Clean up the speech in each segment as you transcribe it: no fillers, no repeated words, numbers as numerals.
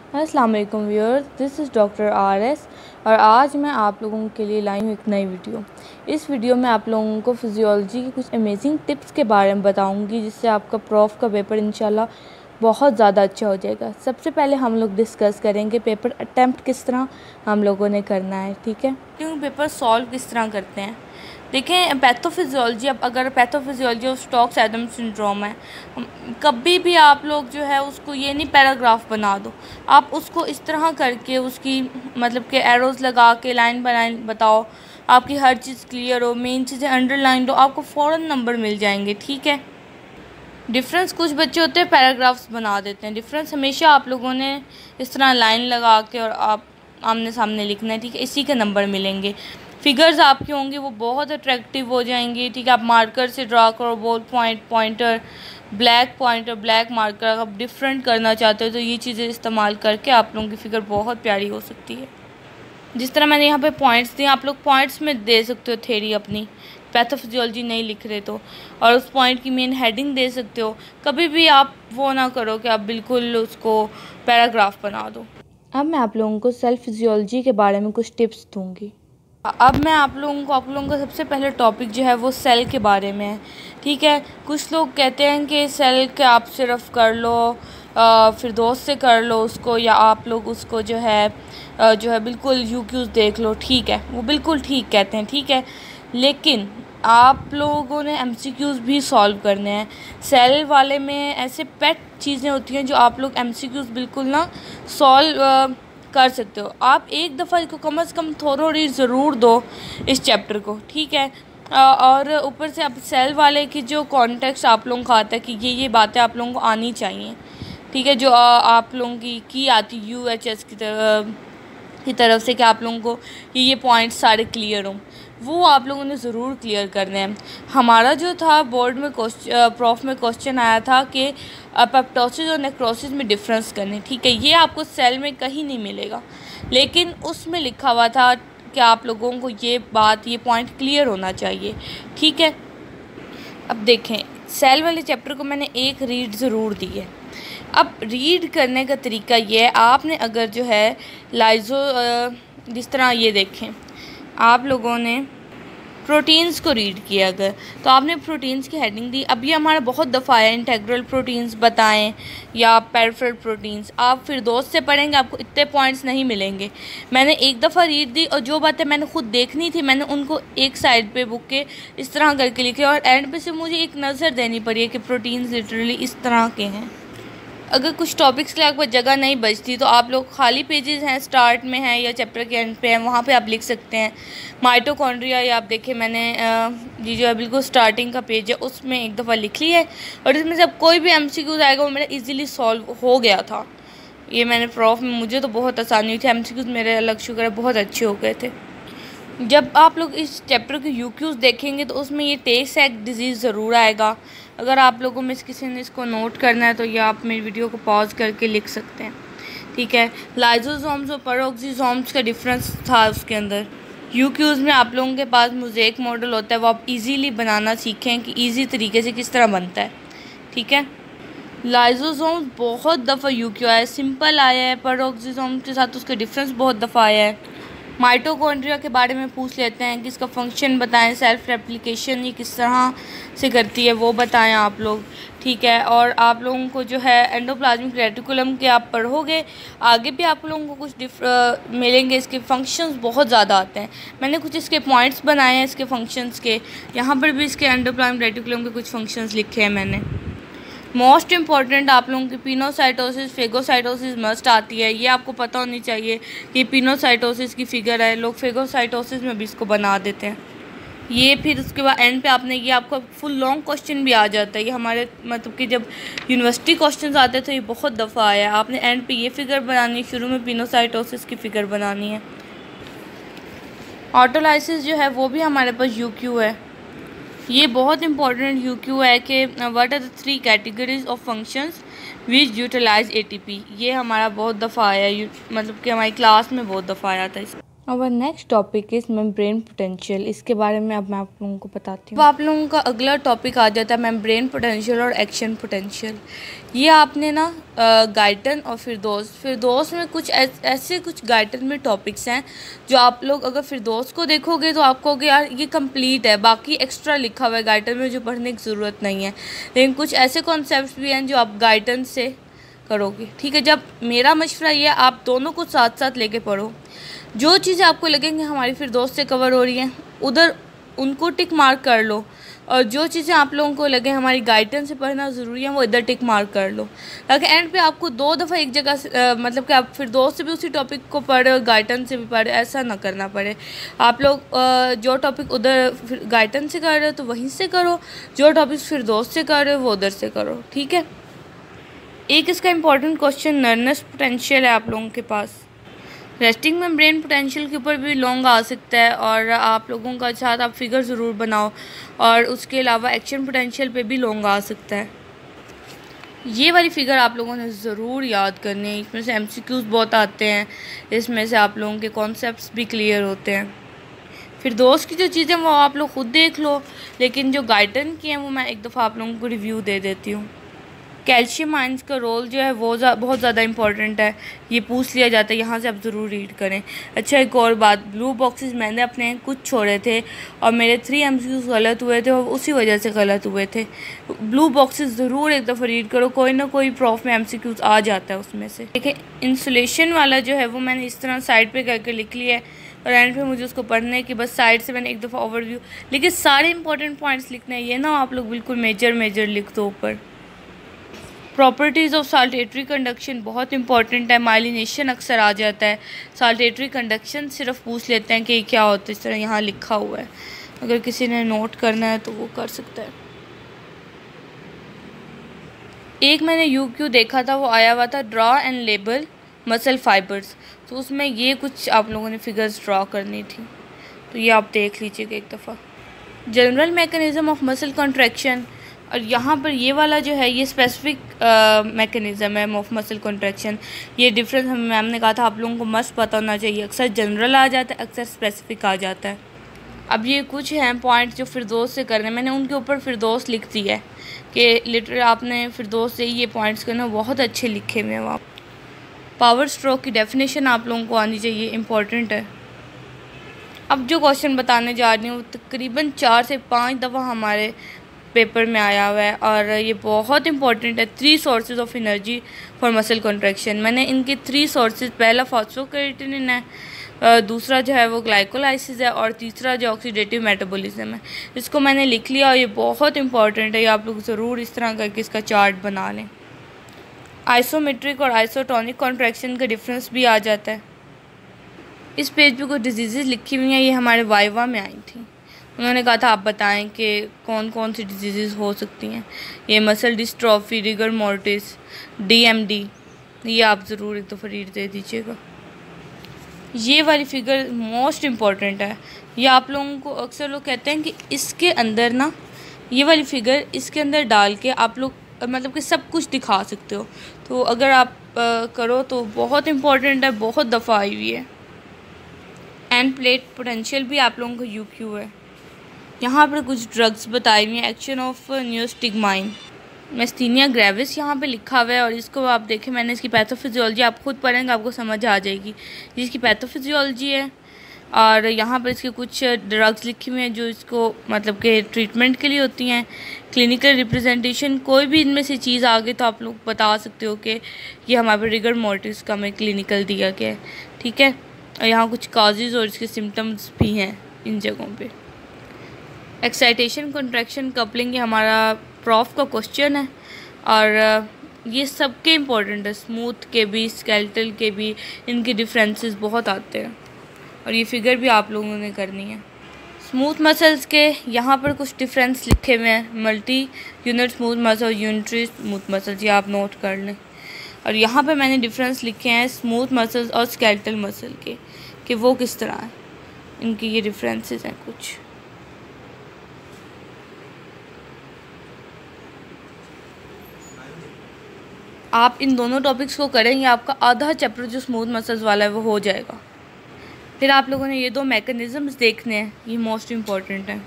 अस्सलाम वालेकुम viewers, this is doctor RS और आज मैं आप लोगों के लिए लाई हूँ एक नई वीडियो। इस वीडियो में आप लोगों को फिजियोलॉजी की कुछ अमेजिंग टिप्स के बारे में बताऊँगी जिससे आपका प्रॉफ का पेपर इंशाल्लाह बहुत ज़्यादा अच्छा हो जाएगा। सबसे पहले हम लोग डिस्कस करेंगे पेपर अटैम्प्ट किस तरह हम लोगों ने करना है, ठीक है। क्योंकि पेपर सॉल्व किस तरह करते हैं, देखें पैथोफिजियोलॉजी। अब अगर पैथोफिजियोलॉजी और स्टोक्स एडम सिंड्रोम है, कभी भी आप लोग जो है उसको ये नहीं पैराग्राफ बना दो, आप उसको इस तरह करके उसकी मतलब कि एरोज़ लगा के लाइन बनाए बताओ, आपकी हर चीज़ क्लियर हो, मेन चीज़ें अंडरलाइन हो, आपको फ़ौरन नंबर मिल जाएंगे, ठीक है। डिफरेंस कुछ बच्चे होते हैं पैराग्राफ्स बना देते हैं, डिफरेंस हमेशा आप लोगों ने इस तरह लाइन लगा के और आप आमने सामने लिखना है, ठीक है। इसी के नंबर मिलेंगे। फिगर्स आपकी होंगी वो बहुत अट्रैक्टिव हो जाएंगी, ठीक है। आप मार्कर से ड्रा करो, ball point, pointer, black marker. अगर आप डिफरेंट करना चाहते हो तो ये चीज़ें इस्तेमाल करके आप लोगों की फ़िगर बहुत प्यारी हो सकती है। जिस तरह मैंने यहाँ पे पॉइंट्स दिए, आप लोग पॉइंट्स में दे सकते हो थ्योरी अपनी, पैथोफिजियोलॉजी नहीं लिख रहे तो, और उस पॉइंट की मेन हेडिंग दे सकते हो। कभी भी आप वो ना करो कि आप बिल्कुल उसको पैराग्राफ बना दो। अब मैं आप लोगों को सेल फिजियोलॉजी के बारे में कुछ टिप्स दूँगी। अब मैं आप लोगों का सबसे पहले टॉपिक जो है वो सेल के बारे में है, ठीक है। कुछ लोग कहते हैं कि सेल के आप सिर्फ कर लो, फिर दोस्त से कर लो उसको, या आप लोग उसको जो है बिल्कुल यूक्यूज़ देख लो, ठीक है। वो बिल्कुल ठीक कहते हैं, ठीक है। लेकिन आप लोगों ने MCQs भी सॉल्व करने हैं। सेल वाले में ऐसे पेट चीज़ें होती हैं जो आप लोग MCQs बिल्कुल ना सॉल्व कर सकते हो। आप एक दफ़ा इसको कम से कम थोरो रीड ज़रूर दो इस चैप्टर को, ठीक है। और ऊपर से आप सेल वाले की जो कॉन्टेक्स्ट आप लोगों को आता है कि ये बातें आप लोगों को आनी चाहिए, ठीक है। जो आप लोगों की आती UHS की तरफ से कि आप लोगों को ये पॉइंट्स सारे क्लियर हों, वो आप लोगों ने ज़रूर क्लियर करने हैं। हमारा जो था बोर्ड में प्रॉफ में क्वेश्चन आया था कि अपोप्टोसिस और नेक्रोसिस में डिफरेंस करने, ठीक है। ये आपको सेल में कहीं नहीं मिलेगा, लेकिन उसमें लिखा हुआ था कि आप लोगों को ये पॉइंट क्लियर होना चाहिए, ठीक है। अब देखें, सेल वाले चैप्टर को मैंने एक रीड ज़रूर दी है। अब रीड करने का तरीका ये है, आपने अगर जो है जिस तरह ये देखें, आप लोगों ने प्रोटीन्स को रीड किया अगर, तो आपने प्रोटीन्स की हेडिंग दी। अब ये हमारा बहुत दफ़ा है, इंटेग्रल प्रोटीन्स बताएं या पेरिफेरल प्रोटीन्स। आप फिर दोस्त से पढ़ेंगे, आपको इतने पॉइंट्स नहीं मिलेंगे। मैंने एक दफ़ा रीड दी और जो बातें मैंने खुद देखनी थी मैंने उनको एक साइड पे बुक के इस तरह करके लिखे, और एंड पे से मुझे एक नज़र देनी पड़ी है कि प्रोटीन्स लिटरली इस तरह के हैं। अगर कुछ टॉपिक्स के लिए आपको जगह नहीं बचती तो आप लोग खाली पेजेस हैं, स्टार्ट में हैं या चैप्टर के एंड पे हैं, वहाँ पे आप लिख सकते हैं माइटोकॉन्ड्रिया। या आप देखें मैंने ये जो है बिल्कुल स्टार्टिंग का पेज है उसमें एक दफ़ा लिख ली है, और इसमें से अब कोई भी MCQs आएगा वो मेरा इजीली सॉल्व हो गया था। ये मैंने प्रॉफ में मुझे तो बहुत आसानी हुई थी, MCQs मेरे अलग शुक्र है बहुत अच्छे हो गए थे। जब आप लोग इस चैप्टर के UQs देखेंगे तो उसमें ये टे सैक डिज़ीज़ ज़रूर आएगा। अगर आप लोगों में से किसी ने इसको नोट करना है तो ये आप मेरी वीडियो को पॉज करके लिख सकते हैं, ठीक है। लाइजोसोम्स और पेरोक्सिसोम्स का डिफरेंस था उसके अंदर। UQs में आप लोगों के पास मोज़ेक मॉडल होता है, वो आप इजीली बनाना सीखें कि इजी तरीके से किस तरह बनता है, ठीक है। लाइजोसोम्स बहुत दफ़ा UQ आया है, सिंपल आया है। पेरोक्सिसोम्स के साथ उसका डिफरेंस बहुत दफ़ा आया है। माइटोकॉन्ड्रिया के बारे में पूछ लेते हैं कि इसका फंक्शन बताएं, सेल्फ रेप्लिकेशन ये किस तरह से करती है वो बताएं आप लोग, ठीक है। और आप लोगों को जो है एंडोप्लाज्मिक रेटिकुलम के आप पढ़ोगे, आगे भी आप लोगों को कुछ मिलेंगे। इसके फंक्शंस बहुत ज़्यादा आते हैं, मैंने कुछ इसके पॉइंट्स बनाए हैं इसके फंक्शंस के। यहाँ पर भी इसके एंडोप्लाज्मिक रेटिकुलम के कुछ फंक्शंस लिखे हैं मैंने। मोस्ट इम्पॉर्टेंट आप लोगों की पिनोसाइटोसिस, फेगोसाइटोसिस मस्ट आती है, ये आपको पता होनी चाहिए कि पिनोसाइटोसिस की फ़िगर है। लोग फेगोसाइटोसिस में भी इसको बना देते हैं। ये फिर उसके बाद एंड पे आपने ये आपका फुल लॉन्ग क्वेश्चन भी आ जाता है। ये हमारे मतलब कि जब यूनिवर्सिटी क्वेश्चंस आते थे ये बहुत दफ़ा आया है। आपने एंड पे ये फ़िगर बनानी, शुरू में पिनोसाइटोसिस की फ़िगर बनानी है। ऑटोलाइसिस जो है वो भी हमारे पास UQ है। ये बहुत इंपॉर्टेंट UQ है कि what are the 3 categories of functions which utilize ATP। ये हमारा बहुत दफ़ा आया है, मतलब कि हमारी क्लास में बहुत दफ़ा आया था। और next topic is membrane potential. इसके बारे में अब मैं आप लोगों को बताती हूँ। अब आप लोगों का अगला टॉपिक आ जाता है मेम्ब्रेन पोटेंशियल और एक्शन पोटेंशियल। ये आपने ना गाइटन और फिरदौस में कुछ ऐसे कुछ गाइटन में टॉपिक्स हैं जो आप लोग अगर फिरदौस को देखोगे तो आपको कहोगे यार ये कंप्लीट है, बाकी एक्स्ट्रा लिखा हुआ है गाइटन में जो पढ़ने की ज़रूरत नहीं है। लेकिन कुछ ऐसे कॉन्सेप्ट भी हैं जो आप गाइटन से करोगे। ठीक है, जब मेरा मशवरा ये है आप दोनों को साथ साथ लेके पढ़ो। जो चीज़ें आपको लगेंगी हमारी फिरदौस से कवर हो रही हैं उधर उनको टिक मार्क कर लो, और जो चीज़ें आप लोगों को लगे हमारी गाइडेंस से पढ़ना ज़रूरी है वो इधर टिक मार्क कर लो, ताकि एंड पे आपको 2 दफ़ा एक जगह से मतलब कि आप फिरदौस से भी उसी टॉपिक को पढ़े और गाइडेंस से भी पढ़े, ऐसा ना करना पड़े। आप लोग जो टॉपिक उधर गाइडेंस से कर रहे हो तो वहीं से करो, जो टॉपिक फिरदौस से कर रहे हो वो उधर से करो। ठीक है, एक इसका इम्पॉर्टेंट क्वेश्चन नर्वस पोटेंशियल है आप लोगों के पास। रेस्टिंग मेम्ब्रेन पोटेंशियल के ऊपर भी लॉन्ग आ सकता है, और आप लोगों का साथ आप फिगर ज़रूर बनाओ। और उसके अलावा एक्शन पोटेंशियल पे भी लॉन्ग आ सकता है। ये वाली फ़िगर आप लोगों ने ज़रूर याद करनी है, इसमें से MCQs बहुत आते हैं, इसमें से आप लोगों के कॉन्सेप्ट्स भी क्लियर होते हैं। फिर दोस्त की जो चीज़ें वो आप लोग खुद देख लो, लेकिन जो गाइडन की हैं वो मैं एक दफ़ा आप लोगों को रिव्यू दे देती हूँ। कैल्शियम आयंस का रोल जो है वो बहुत ज़्यादा इंपॉर्टेंट है, ये पूछ लिया जाता है, यहाँ से आप ज़रूर रीड करें। अच्छा, एक और बात, ब्लू बॉक्सेस मैंने अपने कुछ छोड़े थे और मेरे 3 MCQs गलत हुए थे और उसी वजह से गलत हुए थे। ब्लू बॉक्सेस ज़रूर एक दफ़ा रीड करो, कोई ना कोई प्रॉफ में MCQs आ जाता है उसमें से। देखिए, इंसुलेशन वाला जो है वो मैंने इस तरह साइड पर करके लिख लिया है, और एंड पे मुझे उसको पढ़ने है कि बस साइड से मैंने एक दफ़ा ओवरव्यू, लेकिन सारे इंपॉर्टेंट पॉइंट्स लिखने हैं, ये ना आप लोग बिल्कुल मेजर लिख दो ऊपर। प्रॉपर्टीज़ ऑफ साल्टेटरी कंडक्शन बहुत इंपॉर्टेंट है, माइलिनेशन अक्सर आ जाता है, साल्टेटरी कंडक्शन सिर्फ पूछ लेते हैं कि क्या होता है, इस तरह यहाँ लिखा हुआ है, अगर किसी ने नोट करना है तो वो कर सकता है। एक मैंने UQ देखा था, वो आया हुआ था draw and label muscle fibres, तो उसमें ये कुछ आप लोगों ने फिगर्स ड्रा करनी थी, तो ये आप देख लीजिएगा एक दफ़ा। General mechanism of muscle contraction, और यहाँ पर ये वाला जो है ये स्पेसिफिक मैकेनिज़्म है ऑफ मसल कॉन्ट्रैक्शन। ये डिफरेंस हमें मैम ने कहा था आप लोगों को मस्त पता होना चाहिए, अक्सर जनरल आ जाता है, अक्सर स्पेसिफिक आ जाता है। अब ये कुछ हैं पॉइंट्स जो फिरदौस से करने, मैंने उनके ऊपर फिरदौस लिख दी है कि लिटरली आपने फिरदौस से ये पॉइंट्स करना, बहुत अच्छे लिखे हुए हैं वहाँ। पावर स्ट्रोक की डेफिनेशन आप लोगों को आनी चाहिए, इम्पॉर्टेंट है। अब जो क्वेश्चन बताने जा रही हूँ वो तकरीबन 4 से 5 दफ़ा हमारे पेपर में आया हुआ है, और ये बहुत इंपॉर्टेंट है। 3 sources of energy for muscle contraction, मैंने इनके 3 सोर्सेज, पहला फॉस्फोकेराटिनिन है, दूसरा जो है वो ग्लाइकोलाइसिस है, और तीसरा जो ऑक्सीडेटिव मेटाबॉलिज्म है। इसको मैंने लिख लिया और ये बहुत इंपॉर्टेंट है, ये आप लोग ज़रूर इस तरह करके इसका चार्ट बना लें। आइसोमेट्रिक और आइसोटोनिक कॉन्ट्रैक्शन का डिफरेंस भी आ जाता है। इस पेज पे कुछ डिजीज़ लिखी हुई हैं, ये हमारे वाइवा में आई थी, उन्होंने कहा था आप बताएं कि कौन कौन सी डिजीज़ हो सकती हैं। ये muscle dystrophy, rigor mortis, DMD, ये आप ज़रूर एक दफ़ा रीड दे दीजिएगा। ये वाली फिगर मोस्ट इम्पॉर्टेंट है, ये आप लोगों को अक्सर लोग कहते हैं कि इसके अंदर ना, ये वाली फिगर इसके अंदर डाल के आप लोग मतलब कि सब कुछ दिखा सकते हो, तो अगर आप करो तो बहुत इम्पॉर्टेंट है, बहुत दफ़ा आई हुई है। एंड प्लेट पोटेंशियल भी आप लोगों को UQ है। यहाँ पर कुछ ड्रग्स बताई हुई हैं, एक्शन ऑफ नियोस्टिग्माइन, मैस्थीनिया ग्रेविस यहाँ पे लिखा हुआ है, और इसको आप देखें, मैंने इसकी पैथोफिजियोलॉजी आप खुद पढ़ेंगे आपको समझ आ जाएगी, जिसकी पैथोफिजियोलॉजी है। और यहाँ पर इसके कुछ ड्रग्स लिखी हुई हैं जो इसको मतलब के ट्रीटमेंट के लिए होती हैं। क्लिनिकल रिप्रेजेंटेशन, कोई भी इनमें से चीज़ आ गई तो आप लोग बता सकते हो कि ये हमारे रिगर मोर्टिस का हमें क्लिनिकल दिया गया है। ठीक है, और यहाँ कुछ काजेज़ और इसके सिम्टम्स भी हैं इन जगहों पे। एक्साइटेशन, कंट्रैक्शन, कपलिंग, ये हमारा प्रॉफ का क्वेश्चन है, और ये सबके इम्पोर्टेंट है, स्मूथ के भी स्केलेटल के भी, इनके डिफरेंसेस बहुत आते हैं, और ये फिगर भी आप लोगों ने करनी है। स्मूथ मसल्स के यहाँ पर कुछ डिफरेंस लिखे हुए हैं, multi unit smooth muscle, unitary smooth muscles, ये आप नोट कर लें। और यहाँ पर मैंने डिफरेंस लिखे हैं स्मूथ मसल्स और स्केलेटल मसल के, कि वो किस तरह है, इनके ये डिफरेंसेस हैं कुछ। आप इन दोनों टॉपिक्स को करेंगे, आपका आधा चैप्टर जो स्मूथ मसल्स वाला है वो हो जाएगा। फिर आप लोगों ने ये 2 मैकेनिज़म्स देखने हैं, ये मोस्ट इम्पॉर्टेंट है।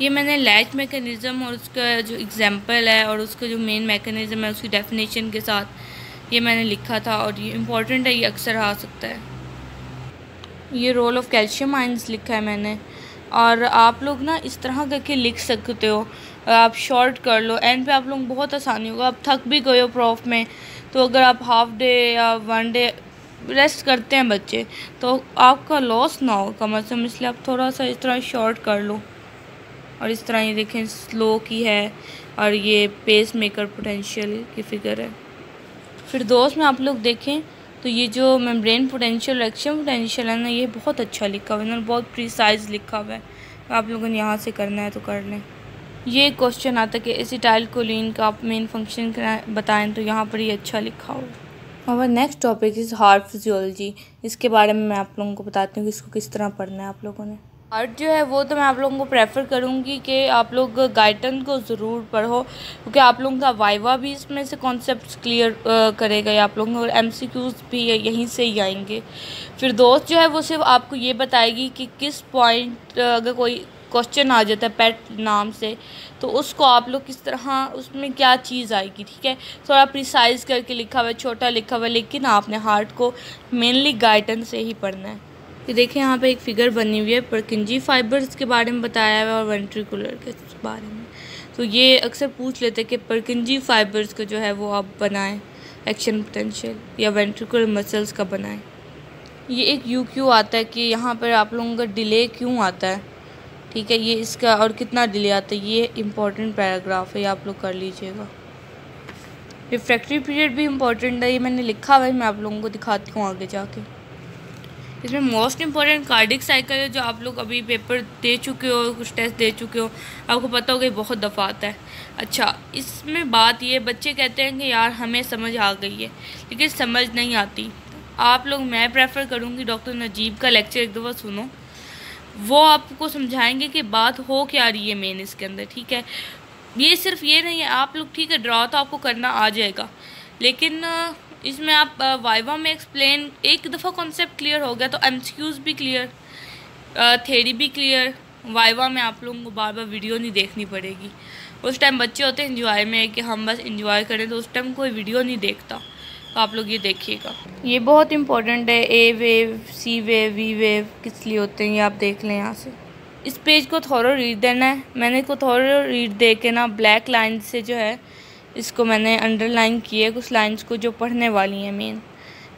ये मैंने लैच मैकेनिज़्म और उसका जो एग्जांपल है और उसका जो मेन मैकेनिज़्म है उसकी डेफिनेशन के साथ ये मैंने लिखा था और ये इम्पॉर्टेंट है, ये अक्सर आ सकता है। ये रोल ऑफ कैल्शियम आयंस लिखा है मैंने, और आप लोग ना इस तरह करके लिख सकते हो, आप शॉर्ट कर लो, एंड पे आप लोग बहुत आसानी होगा। आप थक भी गए हो प्रोफ में, तो अगर आप हाफ डे या 1 डे रेस्ट करते हैं बच्चे, तो आपका लॉस ना हो कम से कम, इसलिए आप थोड़ा सा इस तरह शॉर्ट कर लो। और इस तरह ये देखें स्लो की है और ये पेस मेकर पोटेंशियल की फिगर है। फिर दोस्त में आप लोग देखें तो ये जो मेम्ब्रेन पोटेंशियल और एक्शन पोटेंशियल है ना, ये बहुत अच्छा लिखा हुआ है ना, बहुत प्रिसाइज लिखा हुआ है। तो आप लोगों ने यहाँ से करना है तो कर लें। ये क्वेश्चन आता है कि एसिटाइल कोलिन का आप मेन फंक्शन बताएं, तो यहाँ पर ये अच्छा लिखा हुआ। और next topic is heart physiology. इसके बारे में मैं आप लोगों को बताती हूँ कि इसको किस तरह पढ़ना है आप लोगों ने। हार्ट जो है वो तो मैं आप लोगों को प्रेफर करूँगी कि आप लोग गाइडन को ज़रूर पढ़ो, क्योंकि आप लोगों का वाइवा भी इसमें से कॉन्सेप्ट्स क्लियर करेगा या आप लोगों को, और MCQs भी यहीं से ही आएंगे। फिर दोस्त जो है वो सिर्फ आपको ये बताएगी कि किस पॉइंट अगर कोई क्वेश्चन आ जाता है पेट नाम से, तो उसको आप लोग किस तरह उसमें क्या चीज़ आएगी, ठीक है। थोड़ा प्रिसाइज करके लिखा हुआ है, छोटा लिखा हुआ है, लेकिन आपने हार्ट को मेनली गाइडन से ही पढ़ना है। ये देखें यहाँ पे एक फ़िगर बनी हुई है, परकिंजी फाइबर्स के बारे में बताया हुआ है और वेंट्रिकुलर के बारे में। तो ये अक्सर पूछ लेते हैं कि परकिंजी फाइबर्स का जो है वो आप बनाएं एक्शन पोटेंशियल, या वेंट्रिकुलर मसल्स का बनाएं। ये एक UQ आता है कि यहाँ पर आप लोगों का डिले क्यों आता है, ठीक है, ये इसका और कितना डिले आता है, ये इम्पॉर्टेंट पैराग्राफ है, ये आप लोग कर लीजिएगा। रिफ्रैक्टरी पीरियड भी इम्पॉर्टेंट है, ये मैंने लिखा हुआ है, मैं आप लोगों को दिखाती हूँ आगे जाके। इसमें मोस्ट इम्पॉर्टेंट कार्डिक साइकिल है, जो आप लोग अभी पेपर दे चुके हो, कुछ टेस्ट दे चुके हो, आपको पता होगा बहुत दफ़ा आता है। अच्छा, इसमें बात ये, बच्चे कहते हैं कि यार हमें समझ आ गई है, लेकिन समझ नहीं आती। आप लोग, मैं प्रेफर करूँगी डॉक्टर नजीब का लेक्चर एक दफ़ा सुनो, वो आपको समझाएंगे कि बात हो क्या रही है मेन इसके अंदर, ठीक है। ये सिर्फ ये नहीं है, आप लोग ठीक है ड्रा तो आपको करना आ जाएगा, लेकिन इसमें आप वाइवा में एक्सप्लेन, एक दफ़ा कॉन्सेप्ट क्लियर हो गया तो MCQs भी क्लियर, थ्योरी भी क्लियर। वाइवा में आप लोगों को बार बार वीडियो नहीं देखनी पड़ेगी। उस टाइम बच्चे होते हैं एंजॉय में कि हम बस एंजॉय करें, तो उस टाइम कोई वीडियो नहीं देखता, तो आप लोग ये देखिएगा। ये बहुत इंपॉर्टेंट है, A wave, C wave, V wave किस लिए होते हैं ये आप देख लें यहाँ से। इस पेज को थोड़ा रीड देना है, मैंने इसको थोड़ा रीड दे के ना ब्लैक लाइन से जो है इसको मैंने अंडरलाइन किए कुछ लाइंस को जो पढ़ने वाली हैं मेन,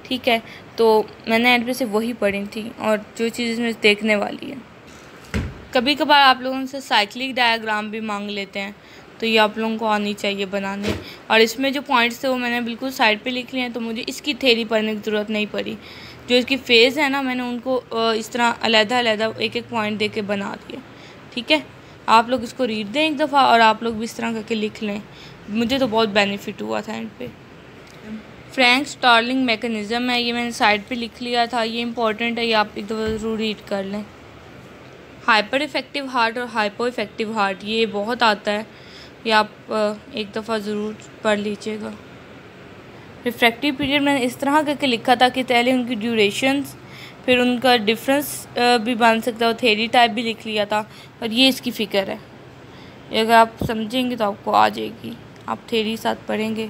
ठीक है। तो मैंने एंड पे से वही पढ़ी थी और जो चीज़ इसमें देखने वाली है। कभी कभार आप लोगों से साइक्लिक डायग्राम भी मांग लेते हैं, तो ये आप लोगों को आनी चाहिए बनाने। और इसमें जो पॉइंट्स थे वो मैंने बिल्कुल साइड पे लिख लिए हैं, तो मुझे इसकी थ्योरी पढ़ने की ज़रूरत नहीं पड़ी। जो इसकी फेज़ है ना, मैंने उनको इस तरह अलग-अलग एक एक पॉइंट दे के बना दिया, ठीक है। आप लोग इसको रीड दें एक दफ़ा और आप लोग भी इस तरह करके लिख लें, मुझे तो बहुत बेनिफिट हुआ था एंड पे। फ्रैंक स्टार्लिंग मैकेनिज़्म है, ये मैंने साइड पे लिख लिया था, ये इंपॉर्टेंट है, ये आप एक दफ़ा ज़रूर रीड कर लें। हाइपर इफ़ेक्टिव हार्ट और हाइपो इफ़ेक्टिव हार्ट, ये बहुत आता है, ये आप एक दफ़ा ज़रूर पढ़ लीजिएगा। रिफ्रैक्टिव पीरियड मैंने इस तरह करके लिखा था कि पहले उनकी ड्यूरेशंस, फिर उनका डिफरेंस भी बन सकता है, थ्योरी टाइप भी लिख लिया था, और ये इसकी फ़िगर है। अगर आप समझेंगे तो आपको आ जाएगी, आप थ्योरी साथ पढ़ेंगे।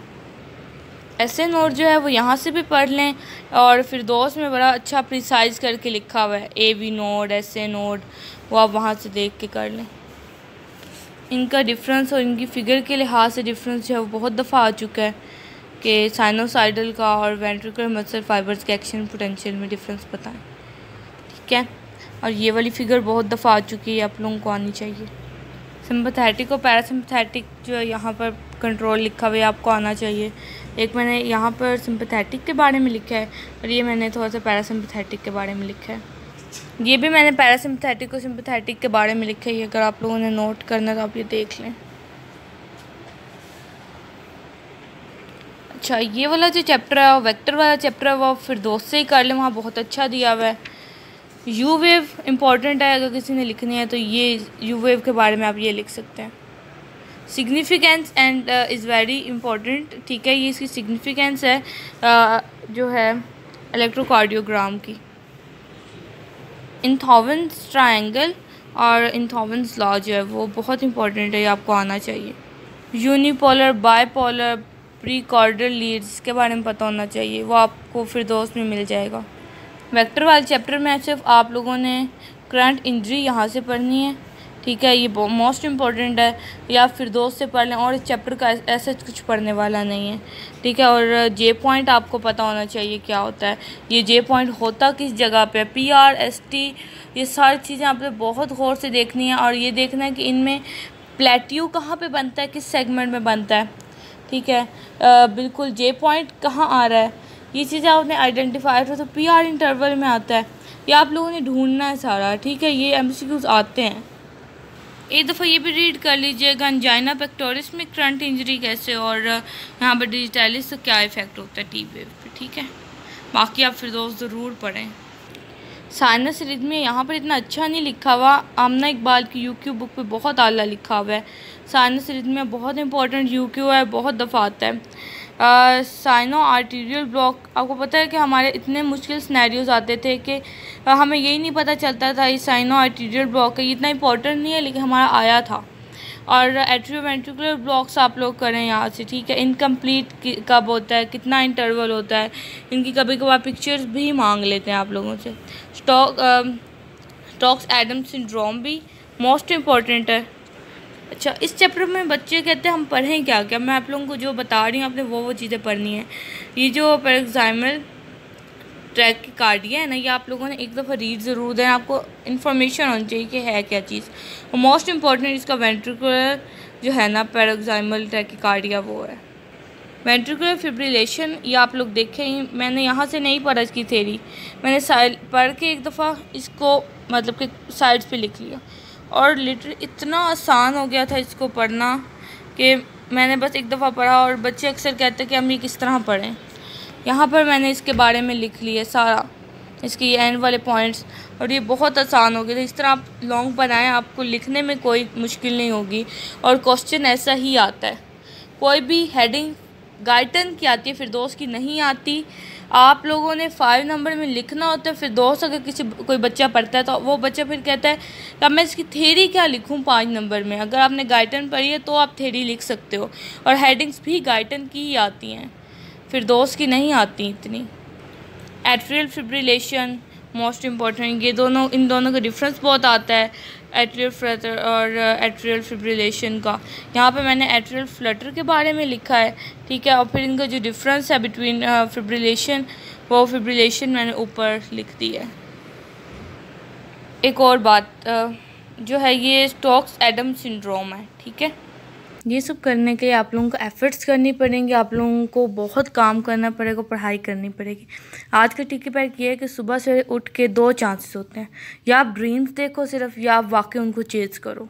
ऐसे नोट जो है वो यहाँ से भी पढ़ लें, और फिर दोस्त में बड़ा अच्छा प्रिसाइज करके लिखा हुआ है AV नोड, SA नोड, वो आप वहाँ से देख के कर लें। इनका डिफरेंस और इनकी फ़िगर के लिहाज से डिफरेंस जो है वो बहुत दफ़ा आ चुका है कि साइनोसाइडल का और वेंट्रिकुलर मसल फाइबर्स के एक्शन पोटेंशियल में डिफरेंस बताएं, ठीक है। और ये वाली फ़िगर बहुत दफ़ा आ चुकी है, आप लोगों को आनी चाहिए। सिंपैथेटिक और पैरासिम्पैथेटिक जो है यहाँ पर कंट्रोल लिखा हुआ है, आपको आना चाहिए। एक मैंने यहाँ पर सिंपैथेटिक के बारे में लिखा है और ये मैंने थोड़ा सा पैरासिम्पैथेटिक के बारे में लिखा है। ये भी मैंने पैरासिम्पैथेटिक और सिंपैथेटिक के बारे में लिखा है, ये अगर आप लोगों ने नोट करना है तो आप ये देख लें। अच्छा, ये वाला जो चैप्टर है, वेक्टर वाला चैप्टर है, वो फिर दोस्त से ही कर लें, वहाँ बहुत अच्छा दिया हुआ है। यू वेव इम्पॉर्टेंट है, अगर किसी ने लिखनी है तो ये यू वेव के बारे में आप ये लिख सकते हैं। Significance and is very important, ठीक है। ये इसकी सिग्निफिकेंस है जो है इलेक्ट्रोकार्डियोग्राम की। इंथॉवेंस ट्रायंगल और इंथॉवेंस लॉ जो है वो बहुत इंपॉर्टेंट है, ये आपको आना चाहिए। यूनिपोलर, बाईपोलर, प्रीकॉर्डल लीड्स के बारे में पता होना चाहिए, वो आपको फिरदौस में मिल जाएगा। वेक्टर वाले चैप्टर में सिर्फ आप लोगों ने करंट इंजरी यहाँ से पढ़नी है, ठीक है, ये मोस्ट इम्पॉर्टेंट है, या फिरदौस से पढ़ लें, और इस चैप्टर का ऐसे कुछ पढ़ने वाला नहीं है, ठीक है। और जे पॉइंट आपको पता होना चाहिए क्या होता है, ये जे पॉइंट होता किस जगह पे, PR, ST, ये सारी चीज़ें आपने बहुत गौर से देखनी है, और ये देखना है कि इनमें प्लेट्यू कहाँ पे बनता है, किस सेगमेंट में बनता है, ठीक है। बिल्कुल जे पॉइंट कहाँ आ रहा है, ये चीज़ें आपने आइडेंटिफाई करो। तो PR इंटरवल में आता है, ये आप लोगों ने ढूंढना है सारा, ठीक है। ये MCQs आते हैं, एक दफ़ा ये भी रीड कर लीजिएगा, एंजाइना पेक्टोरिस में करंट इंजरी कैसे, और यहाँ पर डिजिटैलिस का क्या इफ़ेक्ट होता है टी वेव पे, ठीक है। बाकी आप फिरदौस ज़रूर पढ़ें। साइनस रिदमिया यहाँ पर इतना अच्छा नहीं लिखा हुआ, आमना इकबाल की UQ बुक पे बहुत आला लिखा हुआ है। साइनस रिदमिया बहुत इंपॉर्टेंट UQ है, बहुत दफ़ा आता है। साइनो आर्टीरियल ब्लॉक, आपको पता है कि हमारे इतने मुश्किल सिनेरियोज आते थे कि हमें यही नहीं पता चलता था ये साइनो आर्टीरियल ब्लॉक है, ये इतना इंपॉर्टेंट नहीं है लेकिन हमारा आया था। और एट्रियोवेंट्रिकुलर ब्लॉक्स आप लोग करें यहाँ से, ठीक है। इनकम्प्लीट कब होता है, कितना इंटरवल होता है, इनकी कभी कभार पिक्चर्स भी मांग लेते हैं आप लोगों से। स्टोक्स एडम्स सिंड्रोम भी मोस्ट इम्पॉर्टेंट है। अच्छा, इस चैप्टर में बच्चे कहते हैं हम पढ़ें क्या क्या, मैं आप लोगों को जो बता रही हूँ आपने वो चीज़ें पढ़नी है। ये जो पैराक्साइमल ट्रैकिकार्डिया है ना, ये आप लोगों ने एक दफ़ा रीड ज़रूर दें, आपको इन्फॉर्मेशन होनी चाहिए कि है क्या चीज़। और मोस्ट इम्पॉर्टेंट इसका वेंट्रिकुलर जो है ना पैराक्साइमल ट्रैकिकार्डिया वो है। वेंट्रिकुलर फिब्रिलेशन ये आप लोग देखें, मैंने यहाँ से नहीं पढ़ा इसकी थ्योरी, मैंने पढ़ के एक दफ़ा इसको मतलब कि साइड्स पे लिख लिया, और लिटरली इतना आसान हो गया था इसको पढ़ना कि मैंने बस एक दफ़ा पढ़ा। और बच्चे अक्सर कहते हैं कि हम ये किस तरह पढ़ें, यहाँ पर मैंने इसके बारे में लिख लिया सारा, इसके ये एंड वाले पॉइंट्स, और ये बहुत आसान हो गया। तो इस तरह आप लॉन्ग बनाएं, आपको लिखने में कोई मुश्किल नहीं होगी, और क्वेश्चन ऐसा ही आता है। कोई भी हेडिंग गाइटन की आती है, फिरदौस की नहीं आती। आप लोगों ने 5 नंबर में लिखना होता है फिरदौस। अगर कोई बच्चा पढ़ता है तो वो बच्चा फिर कहता है कि मैं इसकी थ्योरी क्या लिखूं 5 नंबर में। अगर आपने गाइटन पढ़ी है तो आप थ्योरी लिख सकते हो, और हेडिंग्स भी गाइटन की ही आती हैं, फिरदौस की नहीं आती इतनी। एट्रियल फिब्रिलेशन मोस्ट इम्पॉर्टेंट, ये दोनों, इन दोनों का डिफरेंस बहुत आता है, एट्रियल फ्लटर और एट्रियल फिब्रिलेशन का। यहाँ पे मैंने एट्रियल फ्लटर के बारे में लिखा है, ठीक है। और फिर इनका जो डिफरेंस है बिटवीन फिब्रिलेशन, वो फिब्रिलेशन मैंने ऊपर लिख दी है। एक और बात जो है, ये स्टोक्स एडम्स सिंड्रोम है, ठीक है। ये सब करने के लिए आप लोगों को एफ़र्ट्स करनी पड़ेंगी, आप लोगों को बहुत काम करना पड़ेगा, पढ़ाई करनी पड़ेगी। आज का टिकी पैक ये है कि सुबह से उठ के 2 चांसेस होते हैं, या आप ड्रीम्स देखो सिर्फ, या आप वाकई उनको चेज़ करो।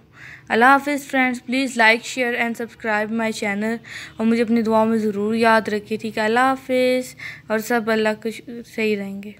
अल्लाह हाफिज़ friends, please like, share and subscribe my channel, और मुझे अपनी दुआओं में ज़रूर याद रखिए, ठीक है। अल्लाह हाफिज़, और सब अल्लाह के सही रहेंगे।